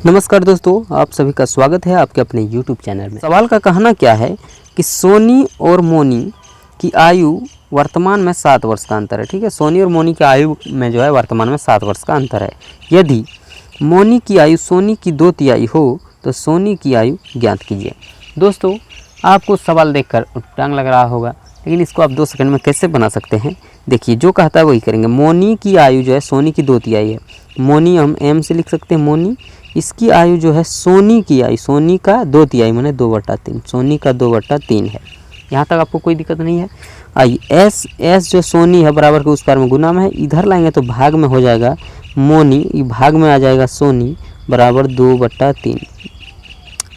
नमस्कार दोस्तों, आप सभी का स्वागत है आपके अपने YouTube चैनल में। सवाल का कहना क्या है कि सोनी और मोनी की आयु वर्तमान में 7 वर्ष का अंतर है। ठीक है, सोनी और मोनी की आयु में जो है वर्तमान में 7 वर्ष का अंतर है। यदि मोनी की आयु सोनी की 2/3 हो तो सोनी की आयु ज्ञात कीजिए। दोस्तों, आपको सवाल देखकर टांग लग रहा होगा, लेकिन इसको आप 2 सेकंड में कैसे बना सकते हैं। देखिए, जो कहता है वही करेंगे। मोनी की आयु जो है सोनी की 2/3 है। मोनी हम एम से लिख सकते हैं मोनी। इसकी आयु जो है सोनी की आयु, सोनी का 2/3 माने 2/3, सोनी का 2/3 है। यहाँ तक आपको कोई दिक्कत नहीं है। आइए, एस जो सोनी है बराबर के उस पार में गुना में है, इधर लाएंगे तो भाग में हो जाएगा मोनी, भाग में आ जाएगा सोनी बराबर 2/3।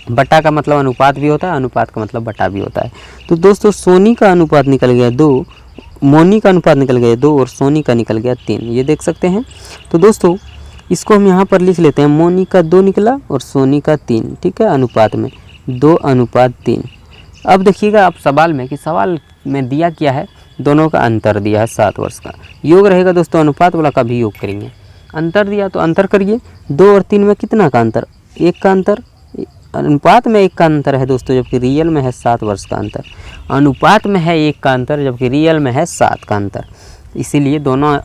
बटा का मतलब अनुपात भी होता है, अनुपात का मतलब बटा भी होता है। तो दोस्तों, सोनी का अनुपात निकल गया 2, मोनी का अनुपात निकल गया 2 और सोनी का निकल गया 3। ये देख सकते हैं। तो दोस्तों, इसको हम यहाँ पर लिख लेते हैं। मोनी का 2 निकला और सोनी का 3। ठीक है, अनुपात में 2:3। अब देखिएगा आप सवाल में कि सवाल में दिया क्या है, दोनों का अंतर दिया है 7 वर्ष का। योग रहेगा दोस्तों, अनुपात वाला का भी योग करेंगे। अंतर दिया तो अंतर करिए। 2 और 3 में कितना का अंतर? 1 का अंतर। अनुपात में 1 का अंतर है दोस्तों, जबकि रियल में है 7 वर्ष का अंतर। अनुपात में है 1 का अंतर, जबकि रियल में है 7 का अंतर। इसीलिए दोनों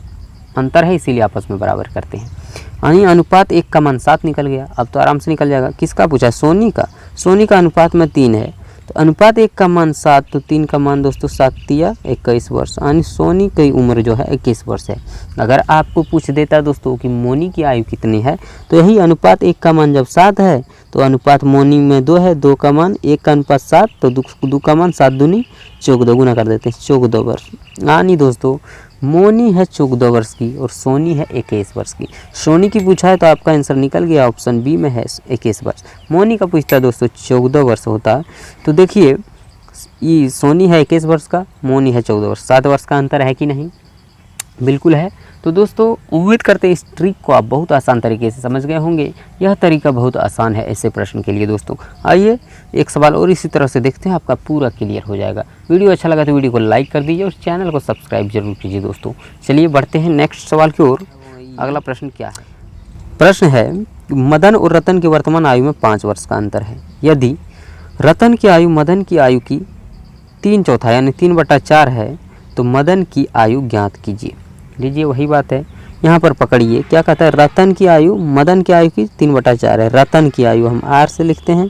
अंतर है, इसीलिए आपस में बराबर करते हैं। यानी अनुपात 1 का मान 7 निकल गया। अब तो आराम से निकल जाएगा। किसका पूछा है? सोनी का। सोनी का अनुपात में 3 है, तो अनुपात 1 का मान 7, तो 3 का मान दोस्तों 7×3 21 वर्ष। यानी सोनी की उम्र जो है 21 वर्ष है। अगर आपको पूछ देता दोस्तों कि मोनी की आयु कितनी है, तो यही अनुपात 1 का मान जब 7 है तो अनुपात मोनी में 2 है, 2 का मान 1 का अनुपात 7, तो 2 का मान 7 दूनी 14, गुना कर देते हैं 14 वर्ष। यानी दोस्तों, मोनी है 14 वर्ष की और सोनी है 21 वर्ष की। सोनी की पूछा है तो आपका आंसर निकल गया, ऑप्शन बी में है 21 वर्ष। मोनी का पूछता है दोस्तों 14 वर्ष होता है। तो देखिए, ये सोनी है 21 वर्ष का, मोनी है 14 वर्ष। 7 वर्ष का अंतर है कि नहीं? बिल्कुल है। तो दोस्तों, उम्मीद करते हैं इस ट्रिक को आप बहुत आसान तरीके से समझ गए होंगे। यह तरीका बहुत आसान है ऐसे प्रश्न के लिए दोस्तों। आइए एक सवाल और इसी तरह से देखते हैं, आपका पूरा क्लियर हो जाएगा। वीडियो अच्छा लगा तो वीडियो को लाइक कर दीजिए और चैनल को सब्सक्राइब जरूर कीजिए दोस्तों। चलिए बढ़ते हैं नेक्स्ट सवाल की ओर। अगला प्रश्न क्या है? प्रश्न है, मदन और रतन की वर्तमान आयु में 5 वर्ष का अंतर है। यदि रतन की आयु मदन की आयु की 3/4 यानी 3/4 है, तो मदन की आयु ज्ञात कीजिए। लीजिए, वही बात है, यहाँ पर पकड़िए। क्या कहता है? रतन की आयु मदन की आयु की 3/4 है। रतन की आयु हम आर से लिखते हैं,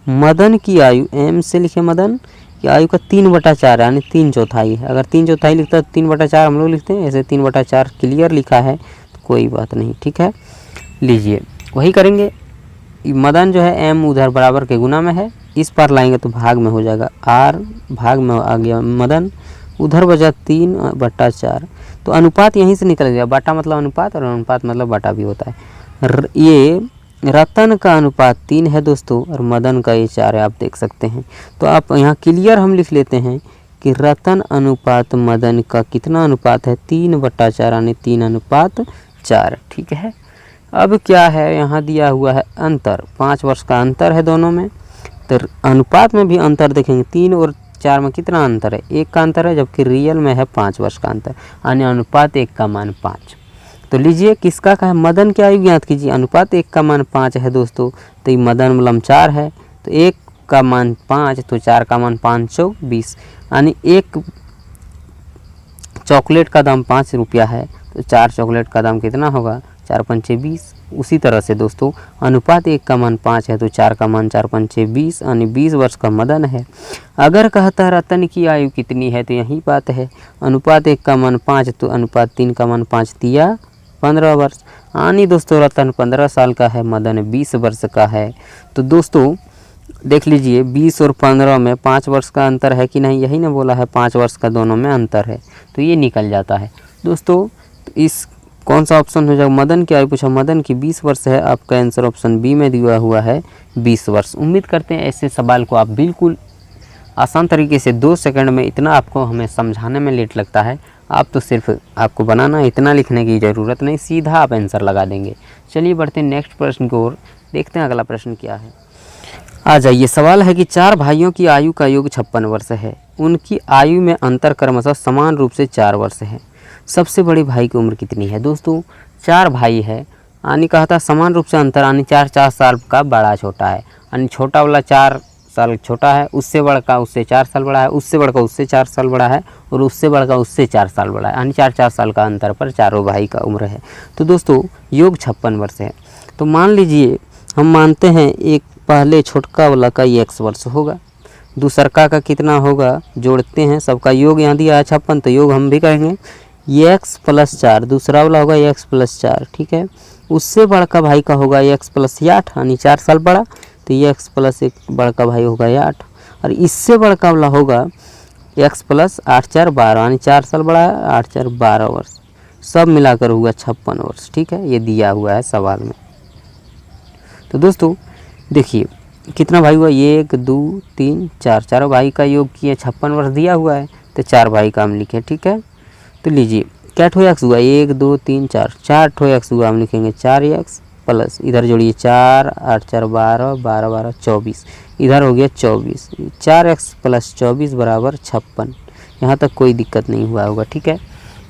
मदन की आयु एम से लिखे। मदन की आयु का 3/4 यानी 3/4 है। अगर 3/4 लिखता है तो 3/4 हम लोग लिखते हैं। ऐसे 3/4 क्लियर लिखा है तो कोई बात नहीं। ठीक है, लीजिए वही करेंगे। मदन जो है एम उधर बराबर के गुना में है, इस पर लाएंगे तो भाग में हो जाएगा। आर भाग में आ गया मदन, उधर बचा 3/4। तो अनुपात यहीं से निकल गया। बटा मतलब अनुपात और अनुपात मतलब बटा भी होता है। ये रतन का अनुपात 3 है दोस्तों और मदन का ये 4 है, आप देख सकते हैं। तो आप यहाँ क्लियर हम लिख लेते हैं कि रतन अनुपात मदन का कितना अनुपात है? 3/4 यानी 3:4। ठीक है। अब क्या है, यहाँ दिया हुआ है अंतर, 5 वर्ष का अंतर है दोनों में। तो अनुपात में भी अंतर देखेंगे, 3 और 4 में कितना अंतर है? 1 का अंतर है, जबकि रियल में है 5 वर्ष का अंतर। यानी अनुपात 1 का मान 5। तो लीजिए, किसका का है? मदन की आयु ज्ञात कीजिए। अनुपात 1 का मान 5 है दोस्तों, तो ये मदन मतलब 4 है, तो 1 का मान 5, तो 4 का मान 5×4 20। यानी एक चॉकलेट का दाम 5 रुपया है, तो 4 चॉकलेट का दाम कितना होगा? 4×5 20। उसी तरह से दोस्तों, अनुपात 1 का मान 5 है, तो 4 का मान 4×5 20, यानी 20 वर्ष का मदन है। अगर कहता है रतन की आयु कितनी है, तो यही बात है। अनुपात 1 का मान 5, तो अनुपात 3 का मान 5×3 15 वर्ष। यानी दोस्तों, रतन 15 साल का है, मदन 20 वर्ष का है। तो दोस्तों देख लीजिए, 20 और 15 में 5 वर्ष का अंतर है कि नहीं? यही ना बोला है 5 वर्ष का दोनों में अंतर है, तो ये निकल जाता है दोस्तों। इस कौन सा ऑप्शन हो जाएगा? मदन की आयु पूछा, मदन की 20 वर्ष है। आपका आंसर ऑप्शन बी में दिया हुआ है 20 वर्ष। उम्मीद करते हैं ऐसे सवाल को आप बिल्कुल आसान तरीके से 2 सेकंड में, इतना आपको हमें समझाने में लेट लगता है, आप तो सिर्फ आपको बनाना, इतना लिखने की ज़रूरत नहीं, सीधा आप आंसर लगा देंगे। चलिए बढ़ते हैं नेक्स्ट प्रश्न की ओर, देखते हैं अगला प्रश्न क्या है। आ जाइए, सवाल है कि 4 भाइयों की आयु का योग 56 वर्ष है। उनकी आयु में अंतर क्रमशः समान रूप से 4 वर्ष है। सबसे बड़े भाई की उम्र कितनी है? दोस्तों 4 भाई है, यानी कहा था समान रूप से अंतर, यानी 4-4 साल का बड़ा छोटा है, यानी छोटा वाला 4 साल छोटा है, उससे बड़का उससे 4 साल बड़ा है, उससे बड़का उससे 4 साल बड़ा है, और उससे बड़का उससे 4 साल बड़ा है, यानी 4-4 साल का अंतर पर चारों भाई का उम्र है। तो दोस्तों योग 56 वर्ष है। तो मान लीजिए हम मानते हैं एक पहले छोटका वाला का x वर्ष होगा, दूसरका का कितना होगा, जोड़ते हैं, सबका योग यहाँ दिया है 56, तो योग हम भी करेंगे x + 4, दूसरा वाला होगा x + 4, ठीक है। उससे बड़का भाई का होगा x + 8, यानी 4 साल बड़ा, तो x + 1 बड़का भाई होगा 8, और इससे बड़का वाला होगा x + 8 + 4 = 12, यानी 4 साल बड़ा है, 8 + 4 = 12 वर्ष, सब मिलाकर हुआ 56 वर्ष, ठीक है। ये दिया हुआ है सवाल में। तो दोस्तों देखिए कितना भाई हुआ, 1 2 3 4, चारों भाई का योग किए 56 वर्ष दिया हुआ है, तो 4 भाई का हम लिखें, ठीक है। तो लीजिए क्या ठो x हुआ, 1 2 3 4, 4 ठो x हुआ, हम लिखेंगे 4x प्लस इधर जोड़िए 4 8 4 12 12 12 24, इधर हो गया 24, 4x + 24 = 56। यहाँ तक कोई दिक्कत नहीं हुआ होगा, ठीक है।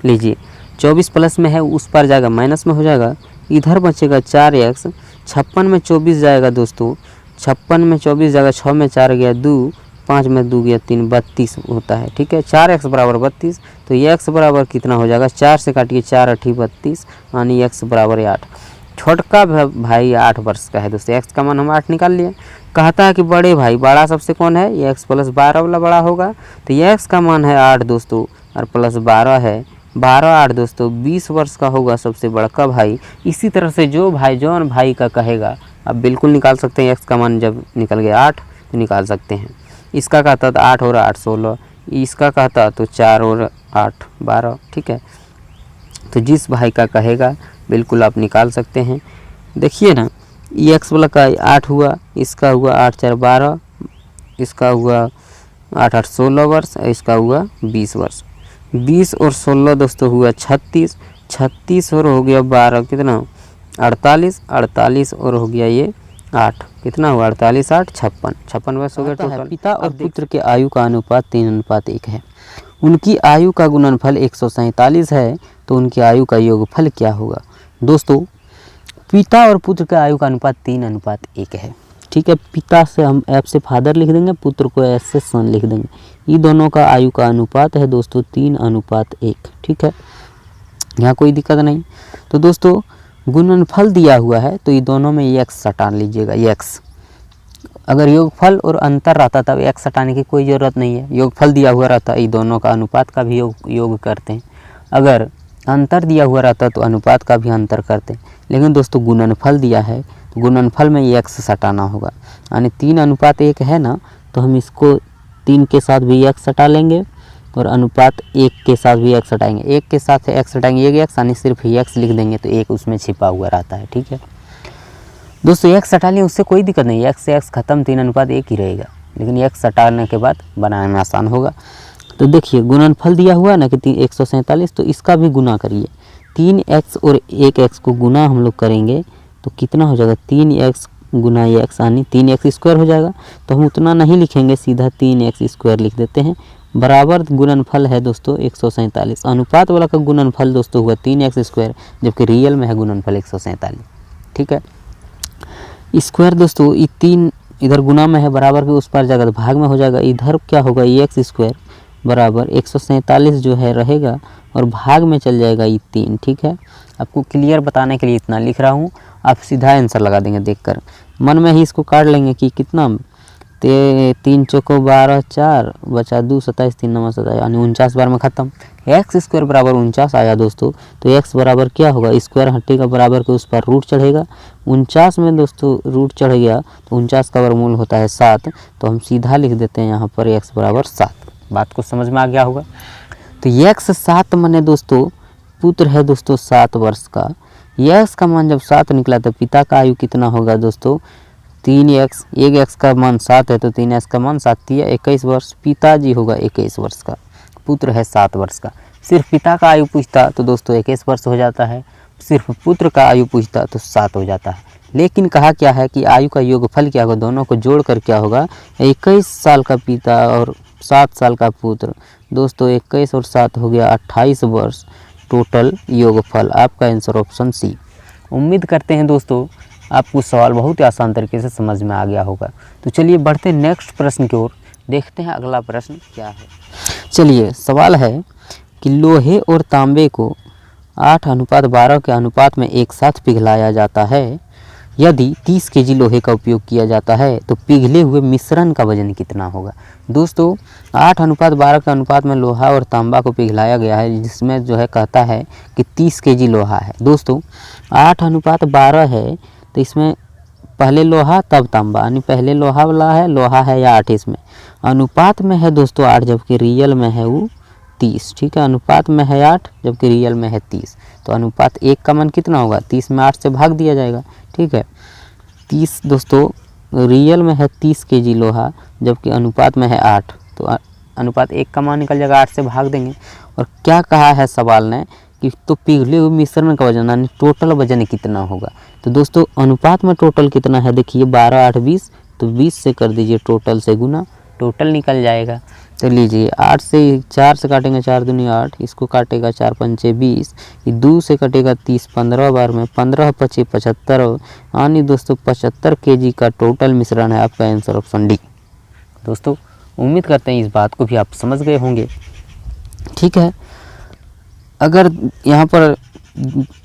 लीजिए 24 प्लस में है, उस पर जाएगा माइनस में हो जाएगा, इधर बचेगा 4x, 56 में 24 जाएगा दोस्तों, 56 में 24 जाएगा, 6 में 4 गया 2, 5 में 2 गया 3, 32 होता है, ठीक है। 4x = 32, तो x बराबर कितना हो जाएगा, 4 से काटिए 4 8 32, यानी x = 8। छोटका भाई 8 वर्ष का है दोस्तों, x का मान हम 8 निकाल लिए। कहता है कि बड़े भाई, बड़ा सबसे कौन है, x + 12 वाला बड़ा होगा, तो x का मान है 8 दोस्तों, और प्लस 12 है, 12 8 दोस्तों 20 वर्ष का होगा सबसे बड़का भाई। इसी तरह से जौन भाई का कहेगा आप बिल्कुल निकाल सकते हैं, x का मान जब निकल गया 8 तो निकाल सकते हैं। इसका कहता था 8 और 8 16, इसका कहता तो 4 और 8 12, ठीक है। तो जिस भाई का कहेगा बिल्कुल आप निकाल सकते हैं। देखिए ना, x वाला का 8 हुआ, इसका हुआ 8 4 12, इसका हुआ 8 8 16 वर्ष, इसका हुआ 20 वर्ष। 20 और 16 दोस्तों हुआ 36, 36 और हो गया 12 कितना 48, 48 और हो गया ये 8, कितना हुआ 48 8 56, 56 वर्ष हो गया टोटल। पिता और पुत्र के आयु का अनुपात 3:1 है। उनकी आयु का गुणनफल 147 है, तो उनकी आयु का योगफल क्या होगा। दोस्तों पिता और पुत्र के आयु का अनुपात 3:1 है, ठीक है। पिता से हम F से फादर लिख देंगे, पुत्र को S से सन लिख देंगे। ये दोनों का आयु का अनुपात है दोस्तों 3:1, ठीक है, यहाँ कोई दिक्कत नहीं। तो दोस्तों गुणनफल दिया हुआ है, तो ये दोनों में x हटा लीजिएगा, x। अगर योगफल और अंतर रहता तब x हटाने की कोई ज़रूरत नहीं है, योगफल दिया हुआ रहता, ये दोनों का अनुपात का भी योग करते हैं। अगर अंतर दिया हुआ रहता तो अनुपात का भी अंतर करते हैं, लेकिन दोस्तों गुणनफल दिया है तो गुणनफल में x हटाना होगा, यानी 3:1 है ना, तो हम इसको 3 के साथ भी x हटा लेंगे, और अनुपात 1 के साथ भी x हटाएंगे, 1 के साथ x हटाएंगे, एक x यानी सिर्फ x लिख देंगे, तो 1 उसमें छिपा हुआ रहता है, ठीक है दोस्तों। x हटा लिया उससे कोई दिक्कत नहीं, x से x खत्म, 3:1 ही रहेगा, लेकिन x हटाने के बाद बनाने में आसान होगा। तो देखिए गुणनफल दिया हुआ है ना कि 147, तो इसका भी गुना करिए, 3x और 1x को गुना हम लोग करेंगे तो कितना हो जाएगा, 3x गुना x यानी 3x² हो जाएगा। तो हम उतना नहीं लिखेंगे, सीधा 3x² लिख देते हैं, बराबर गुणनफल है दोस्तों 147। अनुपात वाला का गुणनफल दोस्तों हुआ 3x², जबकि रियल में है गुणनफल 147, ठीक है। स्क्वायर दोस्तों ये 3 इधर गुना में है, बराबर के उस पर जाएगा तो भाग में हो जाएगा, इधर क्या होगा x² बराबर 147 जो है रहेगा, और भाग में चल जाएगा ये 3, ठीक है। आपको क्लियर बताने के लिए इतना लिख रहा हूँ, आप सीधा आंसर लगा देंगे देखकर, मन में ही इसको काट लेंगे कि कितना 3 चौको 12 4 बचा 2 27 3 9 27, यानी 49 बार में ख़त्म। x² बराबर 49 आया दोस्तों, तो x बराबर क्या होगा, स्क्वायर हटेगा, बराबर के उस पर रूट चढ़ेगा, 49 में दोस्तों रूट चढ़ गया तो 49 का वर्गमूल होता है 7, तो हम सीधा लिख देते हैं यहाँ पर x बराबर 7। बात को समझ में आ गया होगा। तो x 7 माने दोस्तों पुत्र है दोस्तों 7 वर्ष का, x का मान जब 7 निकला तो पिता का आयु कितना होगा दोस्तों 3x, 1x का मान 7 है तो 3x का मान 7 3 21 वर्ष, पिताजी होगा 21 वर्ष का, पुत्र है 7 वर्ष का। सिर्फ पिता का आयु पूछता तो दोस्तों 21 वर्ष हो जाता है, सिर्फ पुत्र का आयु पूछता तो 7 हो जाता है। लेकिन कहा क्या है कि आयु का योगफल क्या होगा, दोनों को जोड़कर क्या होगा, 21 साल का पिता और 7 साल का पुत्र, दोस्तों 21 और 7 हो गया 28 वर्ष टोटल योगफल। आपका आंसर ऑप्शन सी। उम्मीद करते हैं दोस्तों आपको सवाल बहुत ही आसान तरीके से समझ में आ गया होगा। तो चलिए बढ़ते हैं नेक्स्ट प्रश्न की ओर, देखते हैं अगला प्रश्न क्या है। चलिए सवाल है कि लोहे और तांबे को 8:12 के अनुपात में एक साथ पिघलाया जाता है। यदि 30 केजी लोहे का उपयोग किया जाता है तो पिघले हुए मिश्रण का वजन कितना होगा। दोस्तों 8:12 के अनुपात में लोहा और तांबा को पिघलाया गया है, जिसमें जो है कहता है कि 30 केजी लोहा है। दोस्तों 8:12 है तो इसमें पहले लोहा तब तांबा, यानी पहले लोहा वाला है, लोहा है या 8 इसमें अनुपात में है दोस्तों 8, जबकि रियल में है वो 30। ठीक है, अनुपात में है 8 जबकि रियल में है 30। तो अनुपात 1 का मान कितना होगा, 30 में 8 से भाग दिया जाएगा। ठीक है, 30 दोस्तों रियल में है 30 केजी लोहा, जबकि अनुपात में है 8, तो अनुपात 1 का मान निकल जाएगा, 8 से भाग देंगे। और क्या कहा है सवाल ने कि तो पिघले हुए मिश्रण का वजन यानी टोटल वजन कितना होगा। तो दोस्तों अनुपात में टोटल कितना है, देखिए 12, 8, 20, तो 20 से कर दीजिए टोटल से गुना, टोटल निकल जाएगा। तो लीजिए 8 से 4 से काटेंगे 4 दूनी 8, इसको काटेगा 4 पंचे 20, ये 2 से कटेगा 30, 15 बार में 15 पचे 75, यानी दोस्तों 75 केजी का टोटल मिश्रण है आपका आंसर ऑप्शन डी। दोस्तों उम्मीद करते हैं इस बात को भी आप समझ गए होंगे। ठीक है, अगर यहाँ पर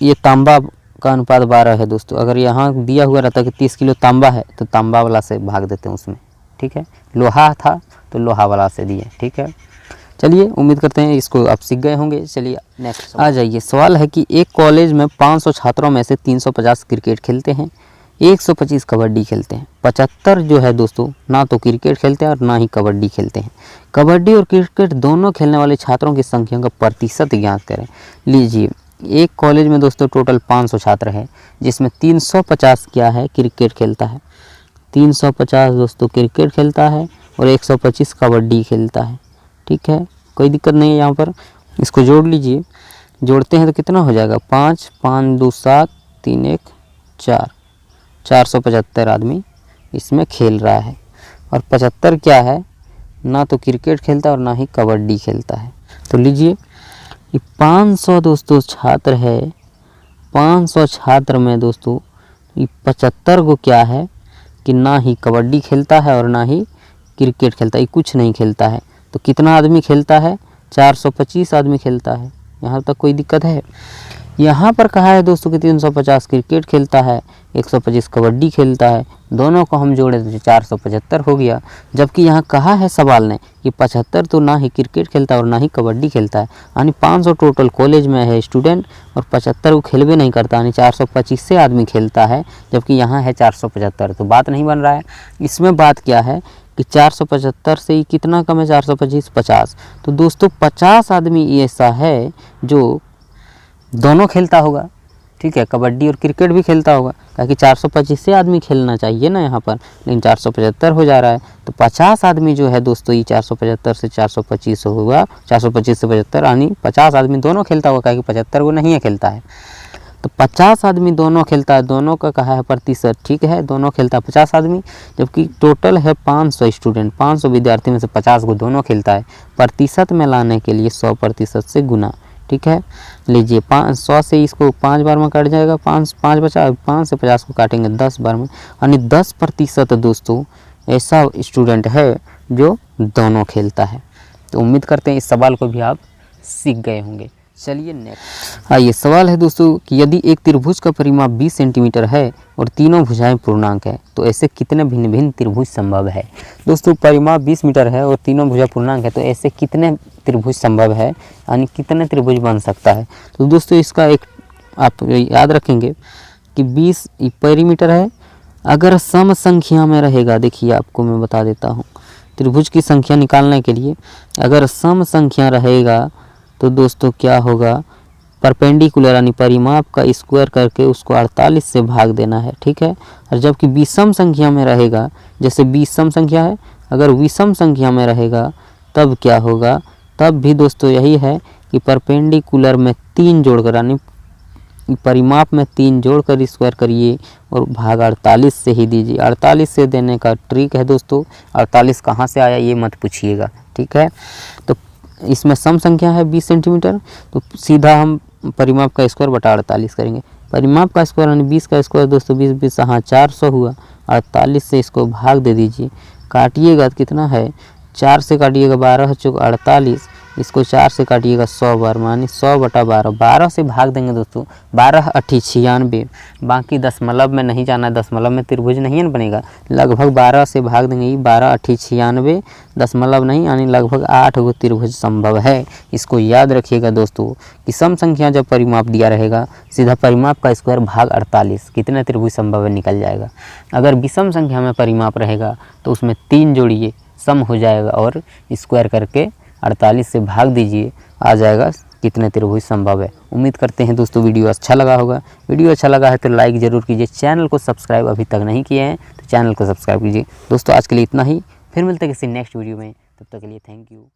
ये तांबा का अनुपात 12 है दोस्तों, अगर यहाँ दिया हुआ रहता कि 30 किलो तांबा है तो तांबा वाला से भाग देते हैं उसमें। ठीक है, लोहा था तो लोहा वाला से दिए। ठीक है, चलिए उम्मीद करते हैं इसको आप सीख गए होंगे। चलिए नेक्स्ट आ जाइए। सवाल है कि एक कॉलेज में 500 छात्रों में से 350 क्रिकेट खेलते हैं, 125 कबड्डी खेलते हैं, 75 जो है दोस्तों ना तो क्रिकेट खेलते हैं और ना ही कबड्डी खेलते हैं। कबड्डी और क्रिकेट दोनों खेलने वाले छात्रों की संख्या का प्रतिशत ज्ञात करें। लीजिए एक कॉलेज में दोस्तों टोटल 500 छात्र है, जिसमें 350 क्या है क्रिकेट खेलता है, 350 दोस्तों क्रिकेट खेलता है और 125 कबड्डी खेलता है। ठीक है, कोई दिक्कत नहीं है यहाँ पर। इसको जोड़ लीजिए, जोड़ते हैं तो कितना हो जाएगा, 5, 5, 2, 7, 3, 1, 4, 475 आदमी इसमें खेल रहा है। और 75 क्या है, ना तो क्रिकेट खेलता और ना ही कबड्डी खेलता है। तो लीजिए ये 500 दोस्तों छात्र है, 500 छात्र में दोस्तों ये 75 को क्या है कि ना ही कबड्डी खेलता है और ना ही क्रिकेट खेलता है, ये कुछ नहीं खेलता है। तो कितना आदमी खेलता है, 425 आदमी खेलता है। यहाँ तक कोई दिक्कत है। यहाँ पर कहा है दोस्तों कि 350 क्रिकेट खेलता है, 125 कबड्डी खेलता है, दोनों को हम जोड़े तो 475 हो गया। जबकि यहाँ कहा है सवाल ने कि 75 तो ना ही क्रिकेट खेलता है और ना ही कबड्डी खेलता है, यानी 500 टोटल कॉलेज में है स्टूडेंट और 75 को खेलवे नहीं करता, यानी 425 से आदमी खेलता है, जबकि यहाँ है 475। तो बात नहीं बन रहा है। इसमें बात क्या है कि 475 से ही कितना कम है, 425, 50। तो दोस्तों 50 आदमी ऐसा है जो दोनों खेलता होगा। ठीक है, कबड्डी और क्रिकेट भी खेलता होगा, ताकि 425 से आदमी खेलना चाहिए ना यहाँ पर, लेकिन 475 हो जा रहा है। तो 50 आदमी जो है दोस्तों ये 475 से 425 होगा, 425 से 75, यानी 50 आदमी दोनों खेलता होगा, क्योंकि 75 वो नहीं है खेलता है। तो 50 आदमी दोनों खेलता है, दोनों का कहा है प्रतिशत। ठीक है, दोनों खेलता है 50 आदमी, जबकि टोटल है 500 स्टूडेंट, 500 विद्यार्थी में से 50 को दोनों खेलता है। प्रतिशत में लाने के लिए 100% से गुना। ठीक है, लीजिए 500 से इसको 5 बार में कट जाएगा, 5 बचा, 5 से 50 को काटेंगे 10 बार में, यानी 10% दोस्तों ऐसा स्टूडेंट है जो दोनों खेलता है। तो उम्मीद करते हैं इस सवाल को भी आप सीख गए होंगे। चलिए नेक्स्ट आइए। सवाल है दोस्तों कि यदि एक त्रिभुज का परिमाप 20 सेंटीमीटर है और तीनों भुजाएं पूर्णांक है तो ऐसे कितने भिन्न भिन्न त्रिभुज संभव है। दोस्तों परिमाप 20 मीटर है और तीनों भुजा पूर्णांक है, तो ऐसे कितने त्रिभुज संभव है, यानी कितने त्रिभुज बन सकता है। तो दोस्तों इसका एक आप याद रखेंगे कि 20 पेरीमीटर है। अगर सम संख्या में रहेगा, देखिए आपको मैं बता देता हूँ, त्रिभुज की संख्या निकालने के लिए अगर सम संख्या रहेगा तो दोस्तों क्या होगा, परपेंडिकुलर यानी परिमाप का स्क्वायर करके उसको 48 से भाग देना है। ठीक है, और जबकि विषम संख्या में रहेगा, जैसे 20 सम संख्या है, अगर विषम संख्या में रहेगा तब क्या होगा, तब भी दोस्तों यही है कि परपेंडिकुलर में 3 जोड़कर यानी परिमाप में 3 जोड़कर स्क्वायर करिए और भाग 48 से ही दीजिए। 48 से देने का ट्रिक है दोस्तों, 48 कहाँ से आया ये मत पूछिएगा। ठीक है, तो इसमें सम संख्या है 20 सेंटीमीटर, तो सीधा हम परिमाप का स्क्वायर बटा 48 करेंगे। परिमाप का स्क्वायर यानी 20 का स्क्वायर दोस्तों 20 20 हाँ 400 हुआ। 48 से इसको भाग दे दीजिए, काटिएगा तो कितना है 4 से काटिएगा 12 चौक 48, इसको 4 से काटिएगा 100 बार मानी 100/12। 12 से भाग देंगे दोस्तों 12 8 96, बाकी दशमलव में नहीं जाना है, दशमलव में त्रिभुज नहीं न बनेगा। लगभग 12 से भाग देंगे 12 8 96, दशमलव नहीं यानी लगभग 8 गो त्रिभुज संभव है। इसको याद रखिएगा दोस्तों कि सम संख्या जब परिमाप दिया रहेगा सीधा परिमाप का स्क्वायर भाग 48 कितने त्रिभुज संभव है निकल जाएगा। अगर विषम संख्या में परिमाप रहेगा तो उसमें 3 जोड़िए सम हो जाएगा और स्क्वायर करके 48 से भाग दीजिए, आ जाएगा कितने त्रिभुज संभव है। उम्मीद करते हैं दोस्तों वीडियो अच्छा लगा होगा। वीडियो अच्छा लगा है तो लाइक ज़रूर कीजिए, चैनल को सब्सक्राइब अभी तक नहीं किए हैं तो चैनल को सब्सक्राइब कीजिए। दोस्तों आज के लिए इतना ही, फिर मिलते हैं किसी नेक्स्ट वीडियो में, तब तक के लिए थैंक यू।